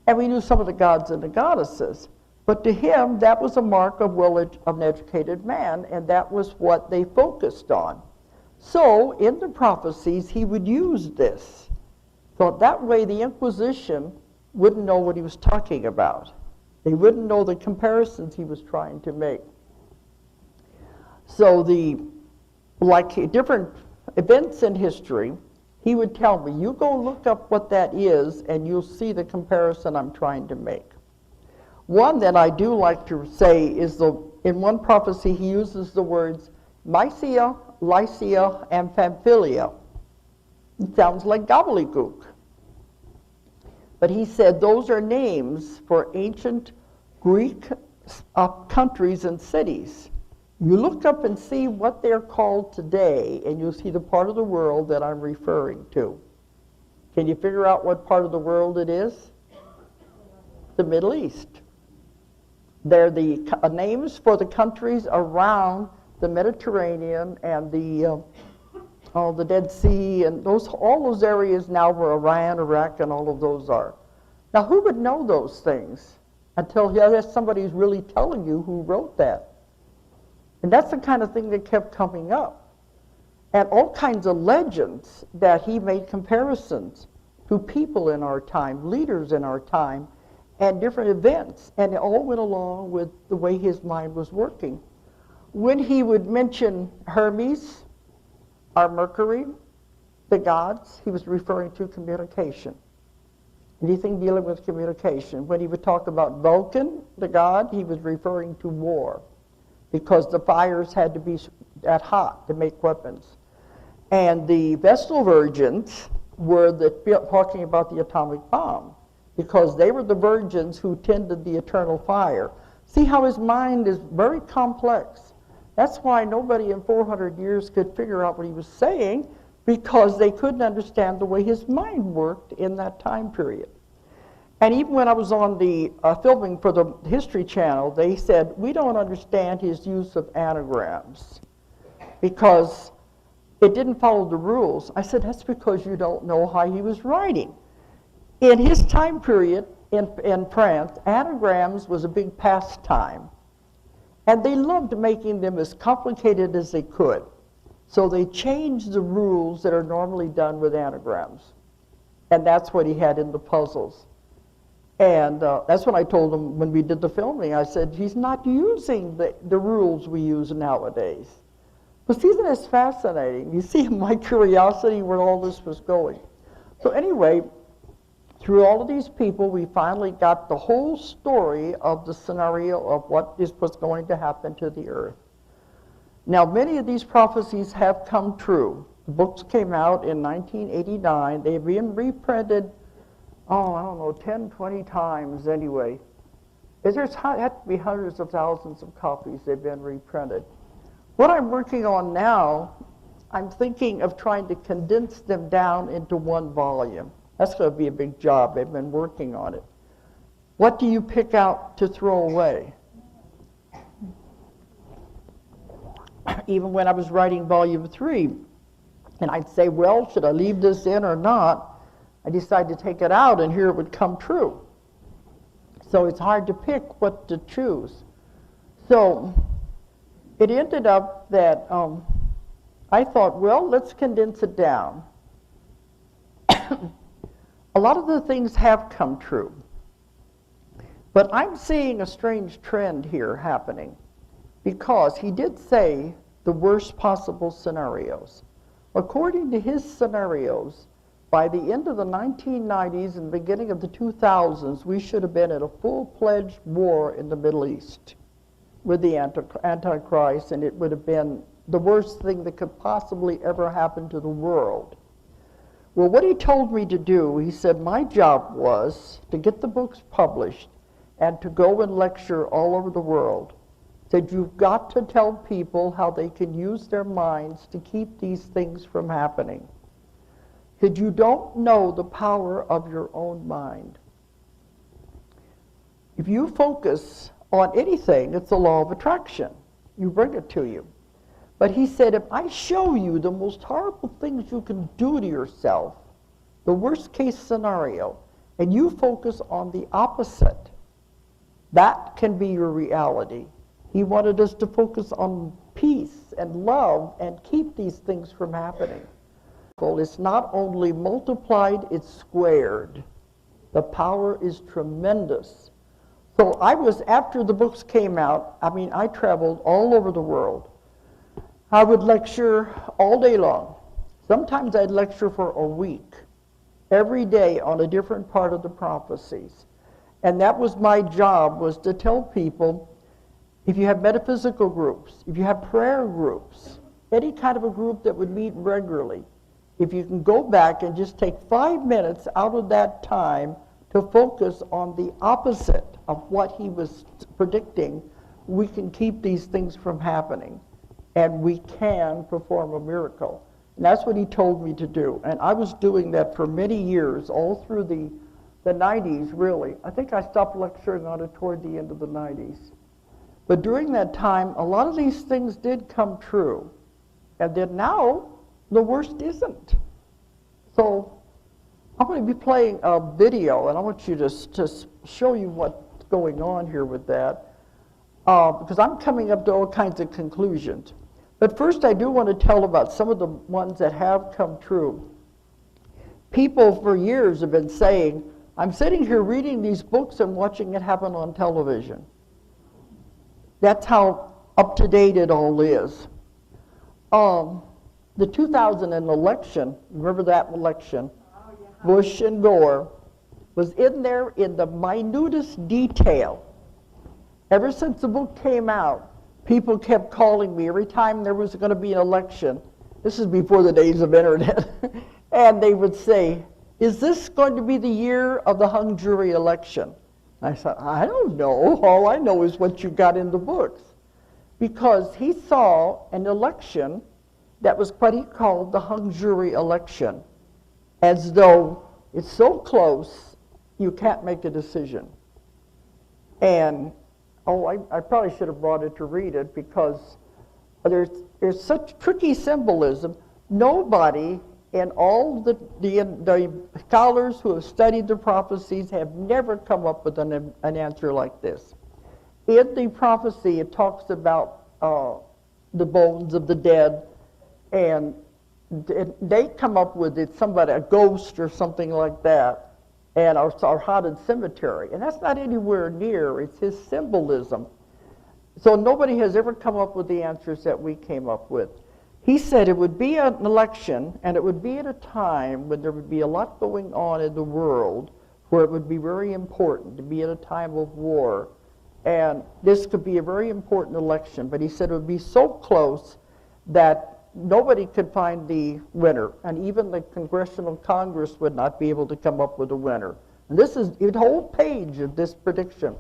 And we knew some of the gods and the goddesses. But to him, that was a mark of an educated man, and that was what they focused on. So in the prophecies, he would use this. So that way the Inquisition wouldn't know what he was talking about. They wouldn't know the comparisons he was trying to make. So like different events in history, he would tell me, you go look up what that is and you'll see the comparison I'm trying to make. One that I do like to say is in one prophecy he uses the words Mysia, Lycia, and Pamphylia. It sounds like gobbledygook. But he said those are names for ancient Greek countries and cities. You look up and see what they're called today, and you'll see the part of the world that I'm referring to. Can you figure out what part of the world it is? The Middle East. They're the names for the countries around the Mediterranean and the Dead Sea, and all those areas now where Iran, Iraq, and all of those are. Now, who would know those things until somebody's really telling you who wrote that? And that's the kind of thing that kept coming up. And all kinds of legends that he made comparisons to people in our time, leaders in our time, and different events. And it all went along with the way his mind was working. When he would mention Hermes, our Mercury, the gods, he was referring to communication. Anything dealing with communication. When he would talk about Vulcan, the god, he was referring to war, because the fires had to be that hot to make weapons. And the Vestal Virgins were talking about the atomic bomb, because they were the virgins who tended the eternal fire. See how his mind is very complex. That's why nobody in 400 years could figure out what he was saying, because they couldn't understand the way his mind worked in that time period. And even when I was on the filming for the History Channel, they said, we don't understand his use of anagrams because it didn't follow the rules. I said, that's because you don't know how he was writing. In his time period in France, anagrams was a big pastime. And they loved making them as complicated as they could. So they changed the rules that are normally done with anagrams. And that's what he had in the puzzles. And that's when I told him when we did the filming, I said, he's not using the rules we use nowadays. But isn't this fascinating? You see my curiosity where all this was going. So anyway, through all of these people, we finally got the whole story of the scenario of what was going to happen to the earth. Now, many of these prophecies have come true. The books came out in 1989. They've been reprinted, I don't know, 10, 20 times anyway. There had to be hundreds of thousands of copies they've been reprinted. What I'm working on now, I'm thinking of trying to condense them down into one volume. That's going to be a big job. They've been working on it. What do you pick out to throw away? Even when I was writing volume 3, and I'd say, well, should I leave this in or not? I decided to take it out, and here it would come true. So it's hard to pick what to choose. So it ended up that I thought, well, let's condense it down. A lot of the things have come true. But I'm seeing a strange trend here happening, because he did say the worst possible scenarios. According to his scenarios, by the end of the 1990s and beginning of the 2000s, we should have been in a full-fledged war in the Middle East with the Antichrist, and it would have been the worst thing that could possibly ever happen to the world. Well, what he told me to do, he said my job was to get the books published and to go and lecture all over the world. Said you've got to tell people how they can use their minds to keep these things from happening. Said you don't know the power of your own mind. If you focus on anything, it's the law of attraction. You bring it to you. But he said, if I show you the most horrible things you can do to yourself, the worst case scenario, and you focus on the opposite. That can be your reality. He wanted us to focus on peace and love and keep these things from happening. It's not only multiplied, it's squared. The power is tremendous. So I was, after the books came out, I traveled all over the world. I would lecture all day long. Sometimes I'd lecture for a week, every day on a different part of the prophecies. And that was my job, was to tell people, if you have metaphysical groups, if you have prayer groups, any kind of a group that would meet regularly, if you can go back and just take 5 minutes out of that time to focus on the opposite of what he was predicting, we can keep these things from happening. And we can perform a miracle. And that's what he told me to do. And I was doing that for many years, all through the 90s, really. I think I stopped lecturing on it toward the end of the 90s. But during that time, a lot of these things did come true. And then now, the worst isn't. So I'm going to be playing a video, and I want you to show you what's going on here with that, because I'm coming up to all kinds of conclusions. But first, I do want to tell about some of the ones that have come true. People for years have been saying, I'm sitting here reading these books and watching it happen on television. That's how up to date it all is. The 2000 election, remember that election? Bush and Gore was in there in the minutest detail. Ever since the book came out, people kept calling me every time there was going to be an election. This is before the days of internet. And they would say, is this going to be the year of the hung jury election? I said, I don't know. All I know is what you got in the books. Because he saw an election that was what he called the hung jury election, as though it's so close you can't make a decision. And I probably should have brought it to read it, because there's such tricky symbolism. Nobody in all the scholars who have studied the prophecies have never come up with an answer like this. In the prophecy, it talks about the bones of the dead, and they come up with it, somebody, a ghost or something like that, and our haunted cemetery. And that's not anywhere near, it's his symbolism. So nobody has ever come up with the answers that we came up with. He said it would be an election, and it would be at a time when there would be a lot going on in the world, where it would be very important to be at a time of war. And this could be a very important election, but he said it would be so close that nobody could find the winner, and even the Congressional Congress would not be able to come up with a winner. And this is a whole page of this prediction.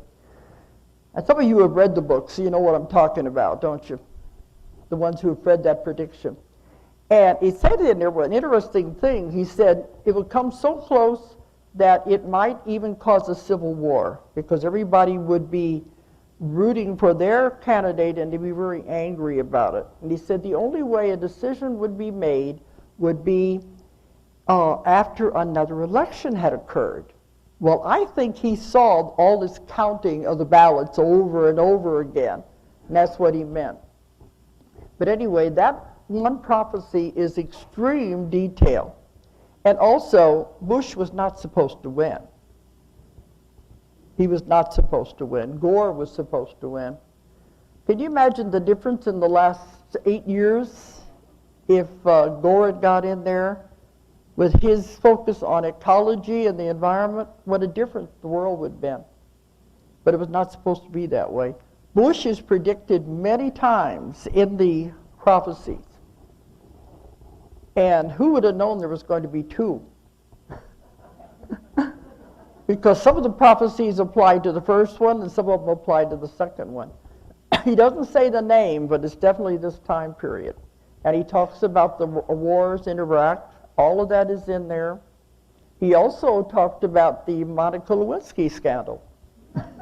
And some of you have read the book, so you know what I'm talking about, don't you? The ones who have read that prediction. And he said in there, an interesting thing, he said it would come so close that it might even cause a civil war, because everybody would be rooting for their candidate and to be very angry about it. And he said the only way a decision would be made would be after another election had occurred. Well, I think he saw all this counting of the ballots over and over again, and that's what he meant. But anyway, that one prophecy is extreme detail. And also, Bush was not supposed to win. He was not supposed to win. Gore was supposed to win. Can you imagine the difference in the last 8 years if Gore had got in there with his focus on ecology and the environment? What a difference the world would have been. But it was not supposed to be that way. Bush is predicted many times in the prophecies. And who would have known there was going to be two? Because some of the prophecies apply to the first one and some of them apply to the second one. He doesn't say the name, but it's definitely this time period. And he talks about the wars in Iraq. All of that is in there. He also talked about the Monica Lewinsky scandal,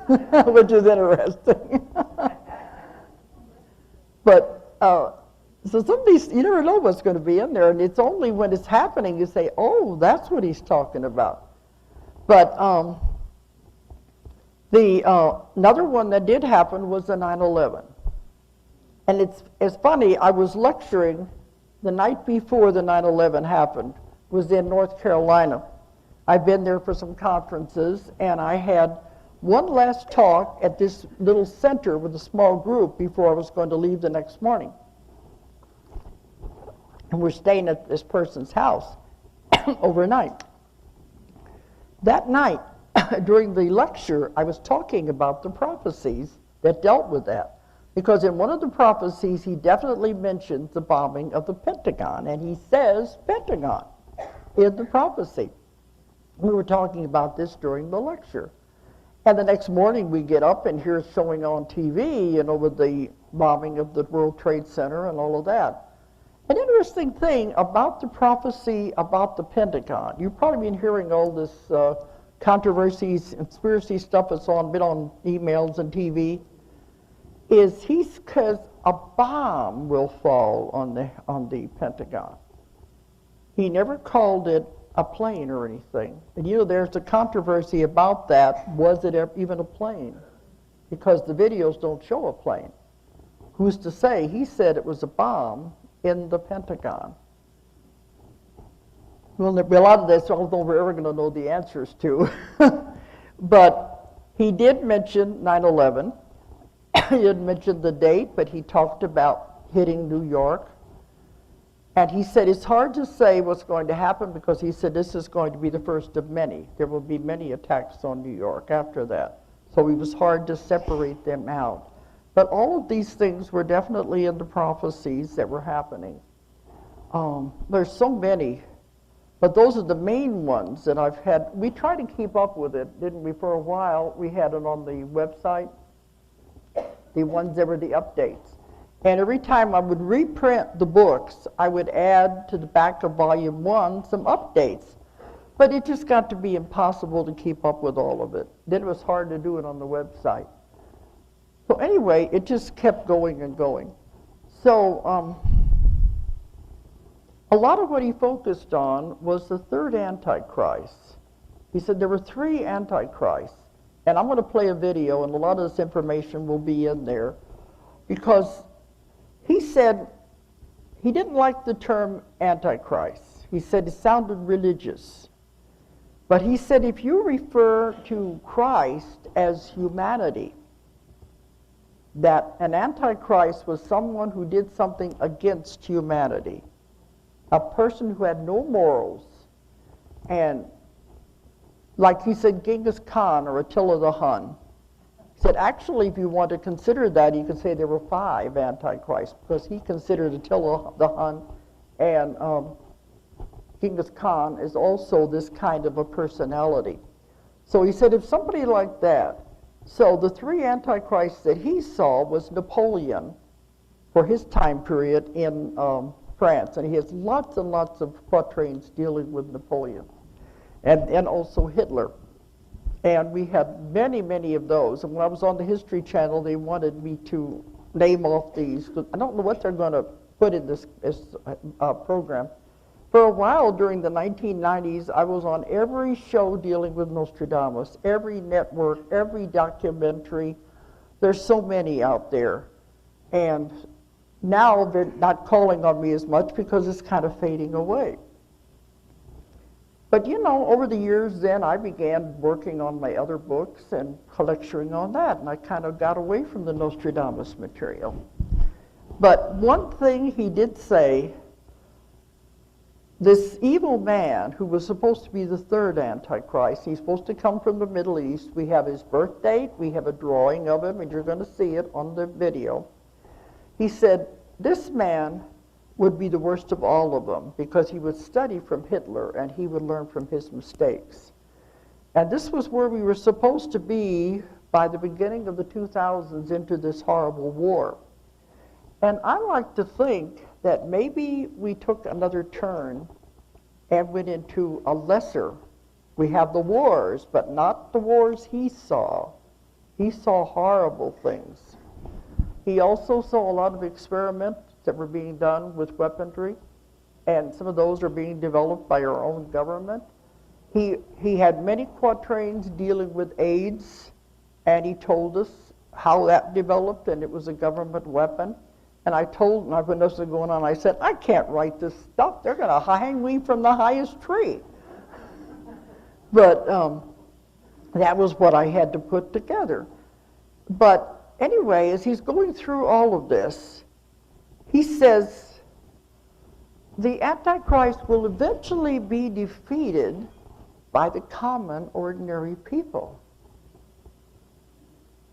which is interesting. But so some of these, you never know what's going to be in there, and it's only when it's happening you say, oh, that's what he's talking about. But another one that did happen was the 9/11. And it's funny, I was lecturing the night before the 9/11 happened, was in North Carolina. I've been there for some conferences, and I had one last talk at this little center with a small group before I was going to leave the next morning. And we're staying at this person's house overnight. That night, during the lecture, I was talking about the prophecies that dealt with that. Because in one of the prophecies, he definitely mentions the bombing of the Pentagon, and he says Pentagon in the prophecy. We were talking about this during the lecture. And the next morning we get up and here's showing on TV, with the bombing of the World Trade Center and all of that. An interesting thing about the prophecy about the Pentagon, you've probably been hearing all this controversies, conspiracy stuff that's been on emails and TV, is because a bomb will fall on the Pentagon. He never called it a plane or anything. And there's a controversy about that. Was it even a plane? Because the videos don't show a plane. Who's to say? He said it was a bomb in the Pentagon. Well, there'll be a lot of this I don't know we're ever going to know the answers to. But he did mention 9/11. He didn't mention the date, but he talked about hitting New York. And he said it's hard to say what's going to happen because he said this is going to be the first of many. There will be many attacks on New York after that. So it was hard to separate them out. But all of these things were definitely in the prophecies that were happening. There's so many, but those are the main ones that I've had. We tried to keep up with it, didn't we? For a while, we had it on the website, the ones that were the updates. And every time I would reprint the books, I would add to the back of volume 1 some updates. But it just got to be impossible to keep up with all of it. Then it was hard to do it on the website. So anyway, it just kept going and going. So a lot of what he focused on was the third Antichrist. He said there were 3 Antichrists. And I'm going to play a video, and a lot of this information will be in there, because he said he didn't like the term Antichrist. He said it sounded religious. But he said if you refer to Christ as humanity, that an Antichrist was someone who did something against humanity, a person who had no morals, and like he said, Genghis Khan or Attila the Hun. He said, actually, if you want to consider that, you could say there were 5 Antichrists, because he considered Attila the Hun and Genghis Khan is also this kind of a personality. So he said, if somebody like that, so the 3 Antichrists that he saw was Napoleon for his time period in France, and he has lots and lots of quatrains dealing with Napoleon. And also Hitler. And we had many, many of those. And when I was on the History Channel, they wanted me to name off these. I don't know what they're going to put in this program. For a while during the 1990s, I was on every show dealing with Nostradamus, every network, every documentary. There's so many out there. And now they're not calling on me as much because it's kind of fading away. But over the years then, I began working on my other books and lecturing on that, and I kind of got away from the Nostradamus material. But one thing he did say, this evil man who was supposed to be the 3rd Antichrist, he's supposed to come from the Middle East. We have his birth date, we have a drawing of him, and you're going to see it on the video. He said, this man would be the worst of all of them because he would study from Hitler and he would learn from his mistakes. And this was where we were supposed to be by the beginning of the 2000s into this horrible war. And I like to think that maybe we took another turn and went into a lesser. We have the wars, but not the wars he saw. He saw horrible things. He also saw a lot of experiments that were being done with weaponry, and some of those are being developed by our own government. He had many quatrains dealing with AIDS, and he told us how that developed, and it was a government weapon. And I told him, when this was going on, I said, I can't write this stuff. They're going to hang me from the highest tree. But that was what I had to put together. But anyway, as he's going through all of this, he says, the Antichrist will eventually be defeated by the common, ordinary people.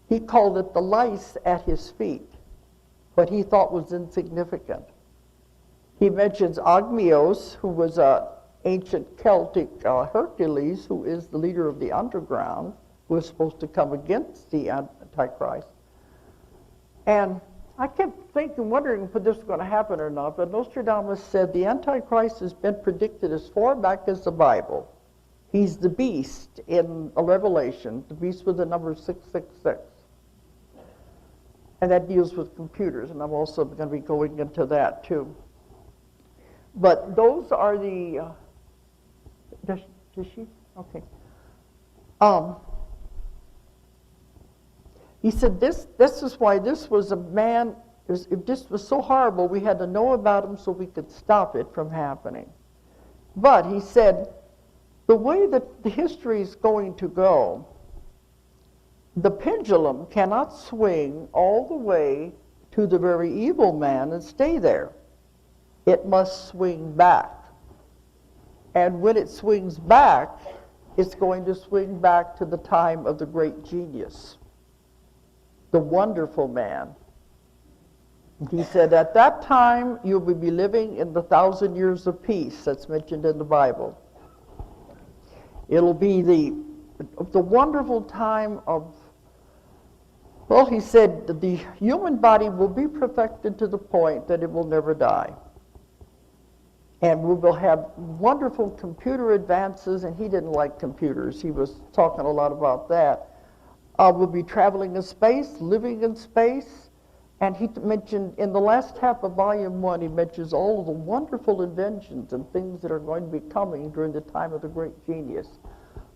He called it the lice at his feet, what he thought was insignificant. He mentions Ogmios, who was an ancient Celtic Hercules, who is the leader of the underground, who was supposed to come against the Antichrist. And I kept thinking, wondering if this was going to happen or not, but Nostradamus said the Antichrist has been predicted as far back as the Bible. He's the beast in a Revelation, the beast with the number 666. And that deals with computers, and I'm also going to be going into that too. But those are the, does she? Okay. He said this is why this was a man, if this was so horrible, we had to know about him so we could stop it from happening. But he said, the way that the history is going to go, the pendulum cannot swing all the way to the very evil man and stay there. It must swing back. And when it swings back, it's going to swing back to the time of the great genius, the wonderful man. He said, at that time, you will be living in the 1,000 years of peace that's mentioned in the Bible. It'll be the wonderful time of, well, he said, the human body will be perfected to the point that it will never die. And we will have wonderful computer advances, and he didn't like computers. He was talking a lot about that. We'll be traveling in space, living in space. And he mentioned, in the last half of volume 1, he mentions all of the wonderful inventions and things that are going to be coming during the time of the great genius.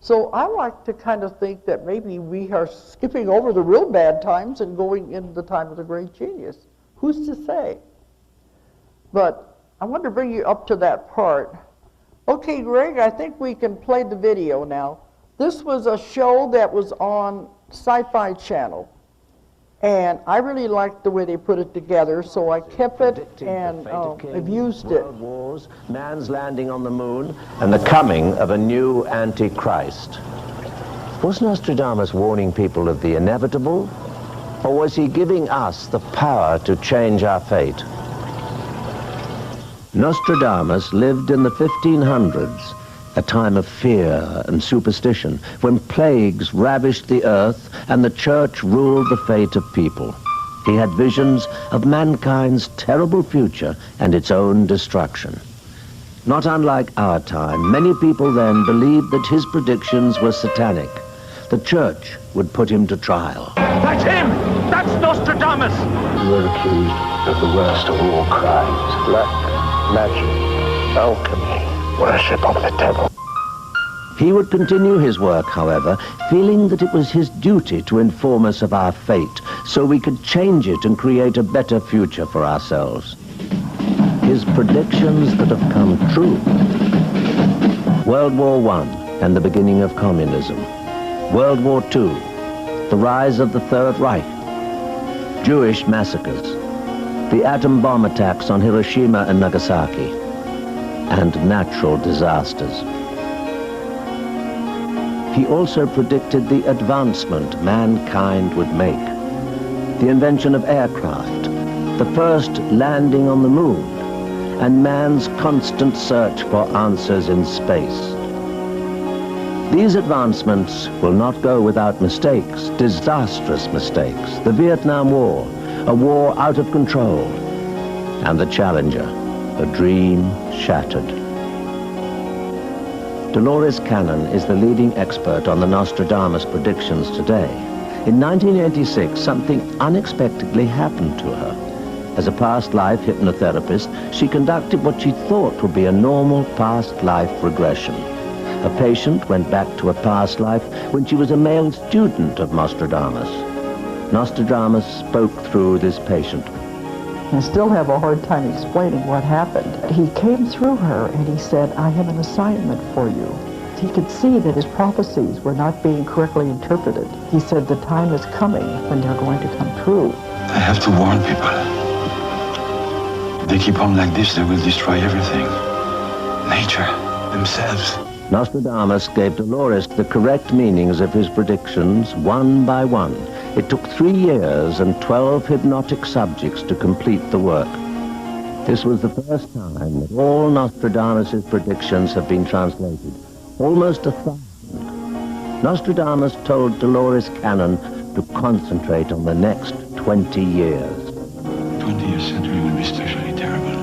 So I like to kind of think that maybe we are skipping over the real bad times and going into the time of the great genius. Who's to say? But I want to bring you up to that part. Okay, Greg, I think we can play the video now. This was a show that was on Sci-Fi Channel. And I really liked the way they put it together, so I kept it and I've used it. World wars, man's landing on the moon, and the coming of a new Antichrist. Was Nostradamus warning people of the inevitable, or was he giving us the power to change our fate? Nostradamus lived in the 1500s, a time of fear and superstition, when plagues ravished the earth and the church ruled the fate of people. He had visions of mankind's terrible future and its own destruction. Not unlike our time, many people then believed that his predictions were satanic. The church would put him to trial. That's him! That's Nostradamus! You were accused of the worst of all crimes: black magic, alchemy, worship of the devil. He would continue his work, however, feeling that it was his duty to inform us of our fate, so we could change it and create a better future for ourselves. His predictions that have come true. World War I and the beginning of communism. World War II, the rise of the Third Reich. Jewish massacres. The atom bomb attacks on Hiroshima and Nagasaki. And natural disasters. He also predicted the advancement mankind would make. The invention of aircraft, the first landing on the moon, and man's constant search for answers in space. These advancements will not go without mistakes, disastrous mistakes. The Vietnam War, a war out of control, and the Challenger, a dream shattered. Dolores Cannon is the leading expert on the Nostradamus predictions today. In 1986, something unexpectedly happened to her. As a past life hypnotherapist, she conducted what she thought would be a normal past life regression. A patient went back to a past life when she was a male student of Nostradamus. Nostradamus spoke through this patient. I still have a hard time explaining what happened. He came through her and he said, I have an assignment for you. He could see that his prophecies were not being correctly interpreted. He said the time is coming when they're going to come true. I have to warn people. If they keep on like this, they will destroy everything. Nature, themselves. Nostradamus gave Dolores the correct meanings of his predictions one by one. It took 3 years and 12 hypnotic subjects to complete the work. This was the first time that all Nostradamus' predictions have been translated. Almost 1,000. Nostradamus told Dolores Cannon to concentrate on the next 20 years. 20th century will be especially terrible.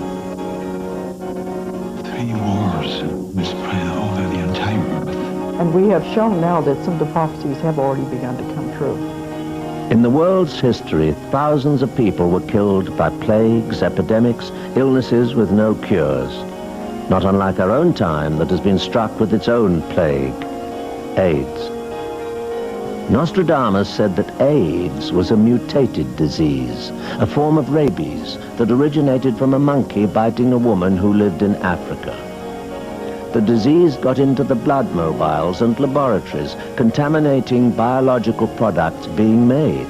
3 wars will spread over the entire earth. And we have shown now that some of the prophecies have already begun to come true. In the world's history, thousands of people were killed by plagues, epidemics, illnesses with no cures. Not unlike our own time that has been struck with its own plague, AIDS. Nostradamus said that AIDS was a mutated disease, a form of rabies that originated from a monkey biting a woman who lived in Africa. The disease got into the blood mobiles and laboratories, contaminating biological products being made.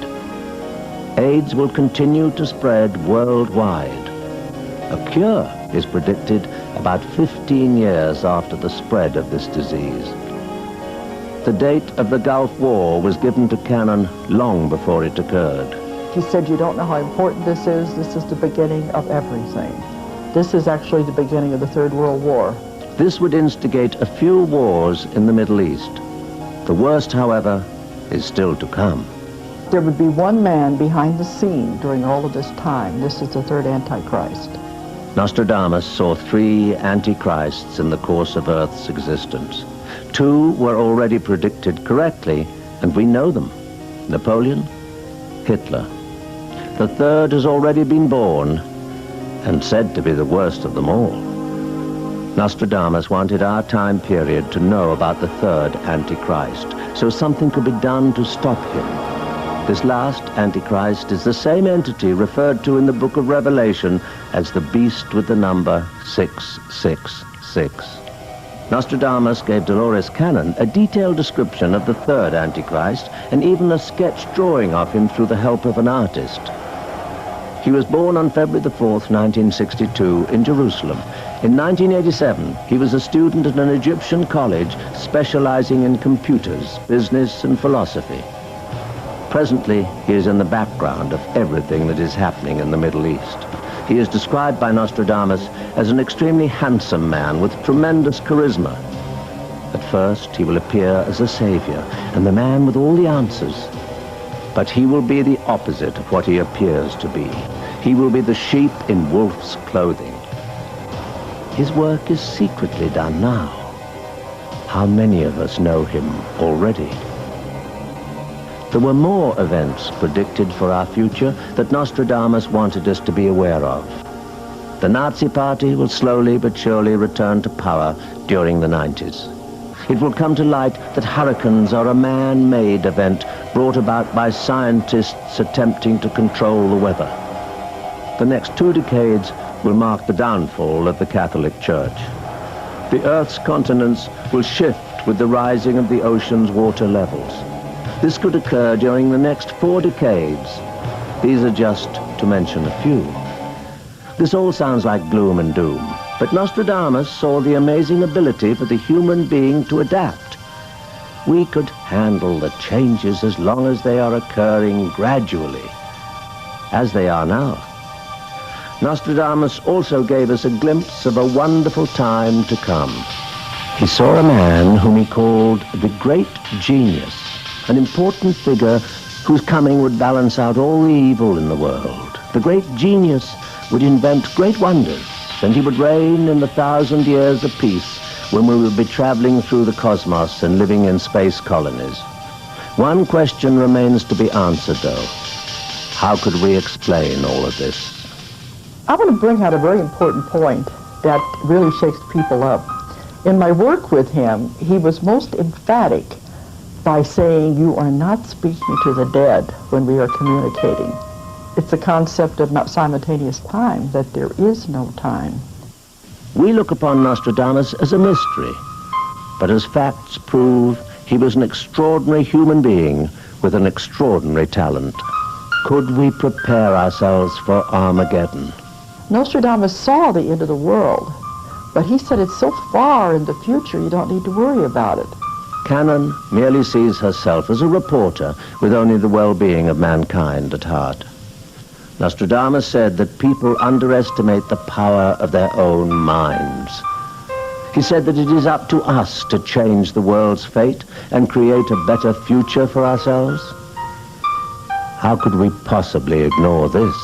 AIDS will continue to spread worldwide. A cure is predicted about 15 years after the spread of this disease. The date of the Gulf War was given to Cannon long before it occurred. He said, you don't know how important this is. This is the beginning of everything. This is actually the beginning of the Third World War. This would instigate a few wars in the Middle East. The worst, however, is still to come. There would be one man behind the scene during all of this time. This is the third Antichrist. Nostradamus saw 3 antichrists in the course of Earth's existence. 2 were already predicted correctly, and we know them. Napoleon, Hitler. The third has already been born, and said to be the worst of them all. Nostradamus wanted our time period to know about the third Antichrist, so something could be done to stop him. This last Antichrist is the same entity referred to in the book of Revelation as the beast with the number 666. Nostradamus gave Dolores Cannon a detailed description of the third Antichrist and even a sketch drawing of him through the help of an artist. He was born on February the 4th, 1962, in Jerusalem. In 1987, he was a student at an Egyptian college specializing in computers, business, and philosophy. Presently, he is in the background of everything that is happening in the Middle East. He is described by Nostradamus as an extremely handsome man with tremendous charisma. At first, he will appear as a savior and the man with all the answers. But he will be the opposite of what he appears to be. He will be the sheep in wolf's clothing. His work is secretly done now. How many of us know him already? There were more events predicted for our future that Nostradamus wanted us to be aware of. The Nazi Party will slowly but surely return to power during the 90s. It will come to light that hurricanes are a man-made event brought about by scientists attempting to control the weather. The next 2 decades will mark the downfall of the Catholic Church. The Earth's continents will shift with the rising of the ocean's water levels. This could occur during the next 4 decades. These are just to mention a few. This all sounds like gloom and doom, but Nostradamus saw the amazing ability for the human being to adapt. We could handle the changes as long as they are occurring gradually, as they are now. Nostradamus also gave us a glimpse of a wonderful time to come. He saw a man whom he called the Great Genius, an important figure whose coming would balance out all the evil in the world. The Great Genius would invent great wonders, and he would reign in the 1,000 years of peace when we would be traveling through the cosmos and living in space colonies. One question remains to be answered, though. How could we explain all of this? I want to bring out a very important point that really shakes people up. In my work with him, he was most emphatic by saying, you are not speaking to the dead when we are communicating. It's a concept of not simultaneous time, that there is no time. We look upon Nostradamus as a mystery, but as facts prove, he was an extraordinary human being with an extraordinary talent. Could we prepare ourselves for Armageddon? Nostradamus saw the end of the world, but he said it's so far in the future you don't need to worry about it. Canon merely sees herself as a reporter with only the well-being of mankind at heart. Nostradamus said that people underestimate the power of their own minds. He said that it is up to us to change the world's fate and create a better future for ourselves. How could we possibly ignore this?